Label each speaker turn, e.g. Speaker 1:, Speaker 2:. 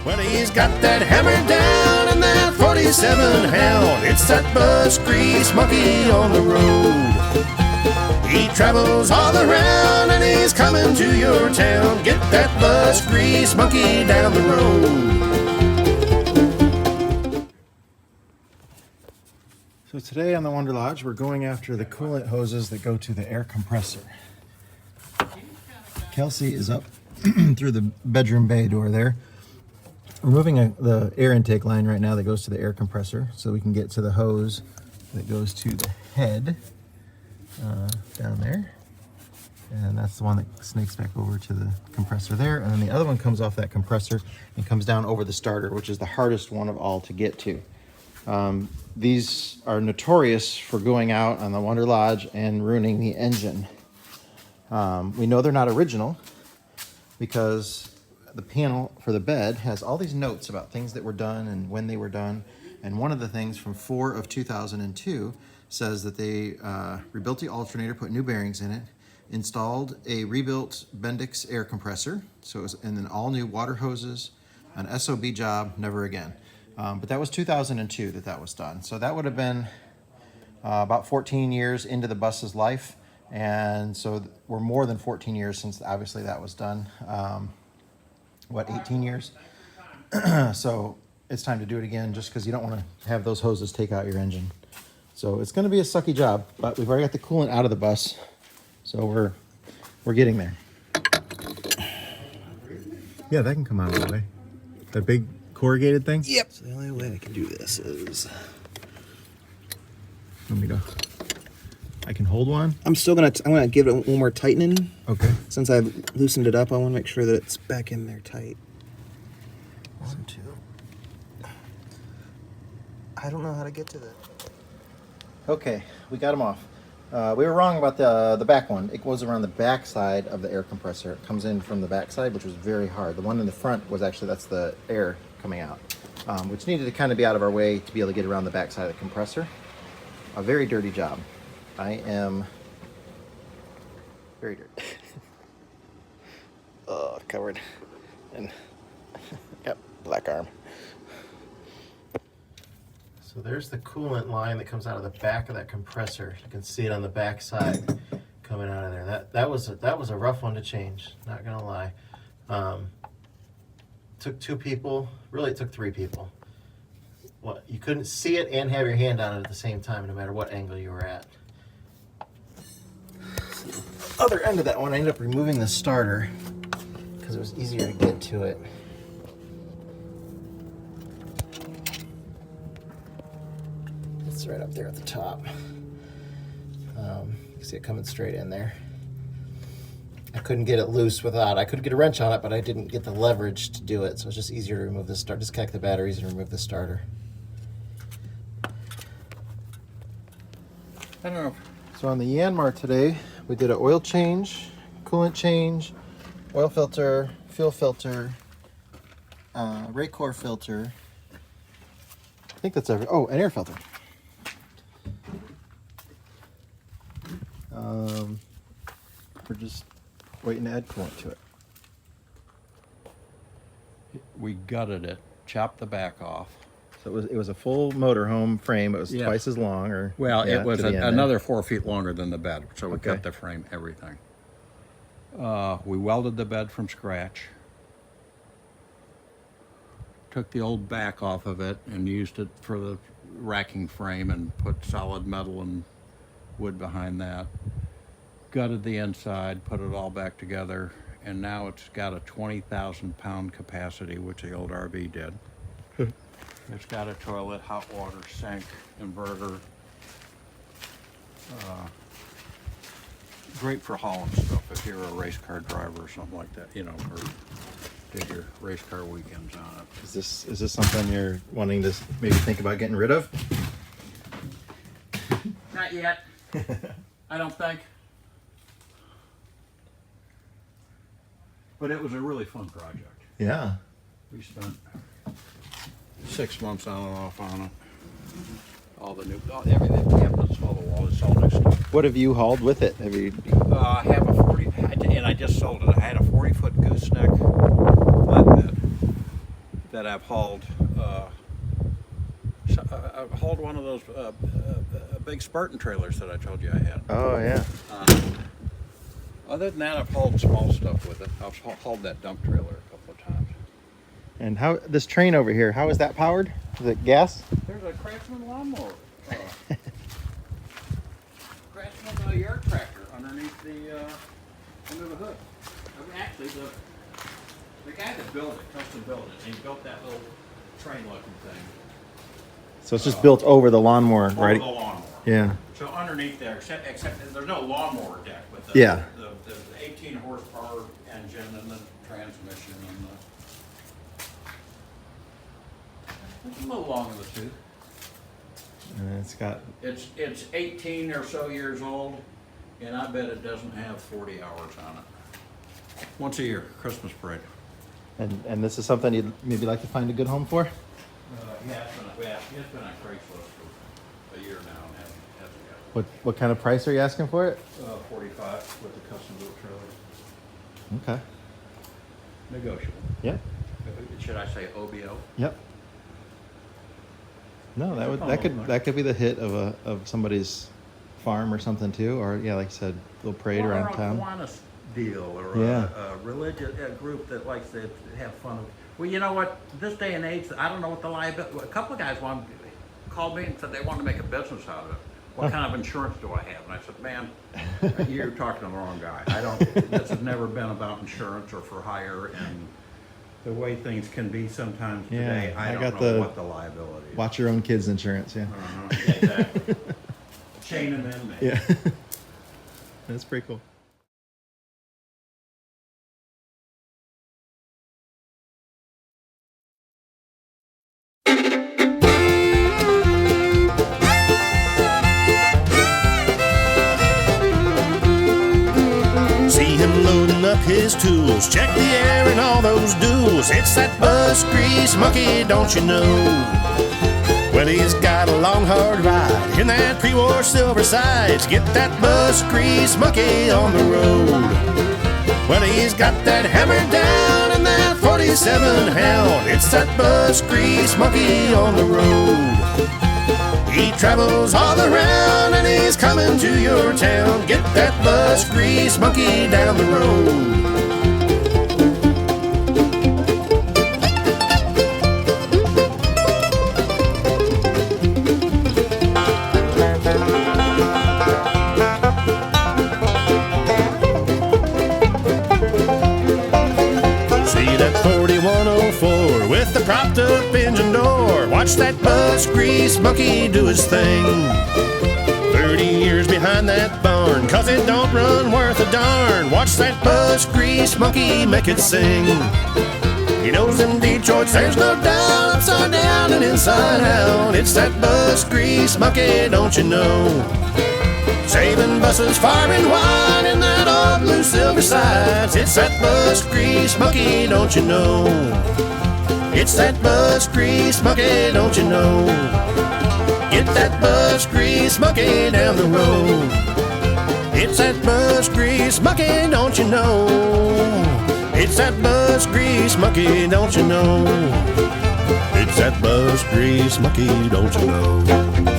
Speaker 1: Well, he's got that hammer down and that 47 hound. It's that bus grease monkey on the road. He travels all around and he's coming to your town. Get that bus grease monkey down the road.
Speaker 2: So today on the Wanderlodge, we're going after the coolant hoses that go to the air compressor. Kelsey is up through the bedroom bay door there, removing the air intake line right now that goes to the air compressor so we can get to the hose that goes to the head down there. And that's the one that snakes back over to the compressor there. And then the other one comes off that compressor and comes down over the starter, which is the hardest one of all to get to. These are notorious for going out on the Wanderlodge and ruining the engine. We know they're not original because the panel for the bed has all these notes about things that were done and when they were done. And one of the things from 4 of 2002 says that they rebuilt the alternator, put new bearings in it, installed a rebuilt Bendix air compressor, and then all new water hoses, an SOB job, never again. But that was 2002 that was done. So that would have been about 14 years into the bus's life. And so we're more than 14 years since obviously that was done. 18 years? So it's time to do it again just because you don't want to have those hoses take out your engine. So it's going to be a sucky job, but we've already got the coolant out of the bus. So we're getting there. Yeah, that can come out of the way. That big corrugated thing?
Speaker 3: Yep. So the only way I can do this is...
Speaker 2: Let me go. I can hold one?
Speaker 3: I'm gonna give it one more tightening.
Speaker 2: Okay.
Speaker 3: Since I've loosened it up, I want to make sure that it's back in there tight. 1, 2. I don't know how to get to that.
Speaker 2: Okay, we got them off. We were wrong about the back one. It goes around the back side of the air compressor. It comes in from the back side, which was very hard. The one in the front was actually, that's the air coming out, which needed to kind of be out of our way to be able to get around the back side of the compressor. A very dirty job. I am very dirty.
Speaker 3: Covered. And yep, black arm.
Speaker 2: So there's the coolant line that comes out of the back of that compressor. You can see it on the back side coming out of there. That was a rough one to change, not gonna lie. Took 2 people, really it took 3 people. Well, you couldn't see it and have your hand on it at the same time, no matter what angle you were at. Other end of that one, I ended up removing the starter because it was easier to get to it. It's right up there at the top. You can see it coming straight in there. I couldn't get it loose without, I could get a wrench on it, but I didn't get the leverage to do it, so it's just easier to remove the starter. Disconnect the batteries and remove the starter.
Speaker 4: I don't know.
Speaker 2: So on the Yanmar today, we did an oil change, coolant change, oil filter, fuel filter, Raycor filter. I think that's an air filter. We're just waiting to add coolant to it.
Speaker 4: We gutted it, chopped the back off.
Speaker 2: So it was a full motorhome frame. It was
Speaker 4: Yeah.
Speaker 2: twice as long, or
Speaker 4: Well,
Speaker 2: yeah,
Speaker 4: it was
Speaker 2: to the end there.
Speaker 4: another 4 feet longer than the bed, so we
Speaker 2: Okay.
Speaker 4: cut the frame, everything. We welded the bed from scratch. Took the old back off of it and used it for the racking frame and put solid metal and wood behind that. Gutted the inside, put it all back together, and now it's got a 20,000 pound capacity, which the old RV did. It's got a toilet, hot water, sink, inverter. Great for hauling stuff if you're a race car driver or something like that, you know, or did your race car weekends on it.
Speaker 2: Is this something you're wanting to maybe think about getting rid of?
Speaker 4: Not yet. I don't think. But it was a really fun project.
Speaker 2: Yeah.
Speaker 4: We spent 6 months on and off on it. All the new, everything, cabinets, all the walls, all new stuff.
Speaker 2: What have you hauled with it? Have you?
Speaker 4: I have a 40, and I just sold it. I had a 40-foot gooseneck flatbed that that I've hauled. I've hauled one of those big Spartan trailers that I told you I had.
Speaker 2: Oh yeah.
Speaker 4: Other than that, I've hauled small stuff with it. I've hauled that dump trailer a couple of times.
Speaker 2: And how this train over here? How is that powered? Is it gas?
Speaker 4: There's a Craftsman lawnmower. Craftsman yard tractor underneath the under the hood. I mean, actually, the guy that built it, custom built it, and he built that little train-looking thing.
Speaker 2: So it's just built over the lawnmower, right?
Speaker 4: Over the lawnmower.
Speaker 2: Yeah.
Speaker 4: So underneath there, except there's no lawnmower deck, but
Speaker 2: Yeah.
Speaker 4: the 18 horsepower engine and the transmission and it's a little long in the tooth.
Speaker 2: And it's got.
Speaker 4: It's 18 or so years old, and I bet it doesn't have 40 hours on it. Once a year, Christmas parade.
Speaker 2: And this is something you'd maybe like to find a good home for?
Speaker 4: Yeah, it's been on Craigslist for a year now and hasn't got
Speaker 2: What kind of price are you asking for it?
Speaker 4: 45 with the custom built trailer.
Speaker 2: Okay.
Speaker 4: Negotiable.
Speaker 2: Yep.
Speaker 4: Should I say OBO?
Speaker 2: Yep. No, that could be the hit of somebody's farm or something too, or yeah, like you said, little parade around town.
Speaker 4: Or a Kiwanis deal, or
Speaker 2: Yeah.
Speaker 4: a religious group that likes to have fun. Well, you know what? This day and age, I don't know what the liability. A couple of guys called me and said they wanted to make a business out of it. What kind of insurance do I have? And I said, man, you're talking to the wrong guy. I don't. This has never been about insurance or for hire, and the way things can be sometimes today, I don't know what the liability is.
Speaker 2: Watch your own kids' insurance, yeah.
Speaker 4: Exactly. Chain and inmate.
Speaker 2: Yeah. That's pretty cool.
Speaker 1: See him loading up his tools, check the air and all those duels. It's that bus grease monkey, don't you know? Well, he's got a long hard ride in that pre-war silver sides. Get that bus grease monkey on the road. Well, he's got that hammer down in that 47 Hound. It's that bus grease monkey on the road. He travels all around and he's coming to your town. Get that bus grease monkey down the road. See that 4104 with the propped up engine door. Watch that bus grease monkey do his thing. 30 years behind that barn, 'cause it don't run worth a darn. Watch that bus grease monkey make it sing. He knows in Detroit there's no doubt, upside down and inside out. It's that bus grease monkey, don't you know? Saving buses far and wide in that old blue silver sides. It's that bus grease monkey, don't you know? It's that bus grease monkey, don't you know? Get that bus grease monkey down the road. It's that bus grease monkey, don't you know? It's that bus grease monkey, don't you know? It's that bus grease monkey, don't you know?